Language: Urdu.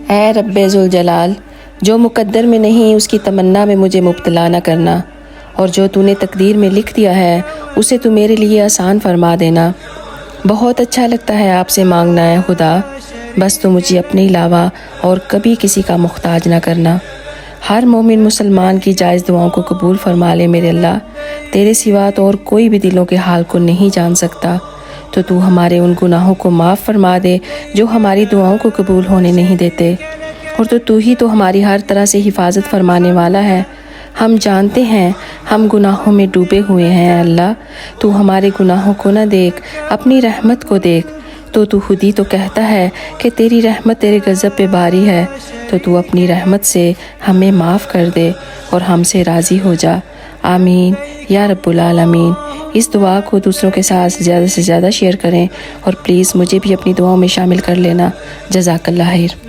اے رب ذوالجلال، جو مقدر میں نہیں اس کی تمنا میں مجھے مبتلا نہ کرنا، اور جو تو نے تقدیر میں لکھ دیا ہے اسے تو میرے لیے آسان فرما دینا۔ بہت اچھا لگتا ہے آپ سے مانگنا ہے خدا، بس تو مجھے اپنے علاوہ اور کبھی کسی کا محتاج نہ کرنا۔ ہر مومن مسلمان کی جائز دعاؤں کو قبول فرما لے میرے اللہ، تیرے سوا تو اور کوئی بھی دلوں کے حال کو نہیں جان سکتا، تو ہمارے ان گناہوں کو معاف فرما دے جو ہماری دعاؤں کو قبول ہونے نہیں دیتے، اور تو ہی تو ہماری ہر طرح سے حفاظت فرمانے والا ہے۔ ہم جانتے ہیں ہم گناہوں میں ڈوبے ہوئے ہیں، اللہ تو ہمارے گناہوں کو نہ دیکھ، اپنی رحمت کو دیکھ۔ تو خود ہی تو کہتا ہے کہ تیری رحمت تیرے غضب پہ باری ہے، تو اپنی رحمت سے ہمیں معاف کر دے اور ہم سے راضی ہو جا۔ آمین یا رب العالمین۔ اس دعا کو دوسروں کے ساتھ زیادہ سے زیادہ شیئر کریں، اور پلیز مجھے بھی اپنی دعاؤں میں شامل کر لینا۔ جزاک اللہ خیر۔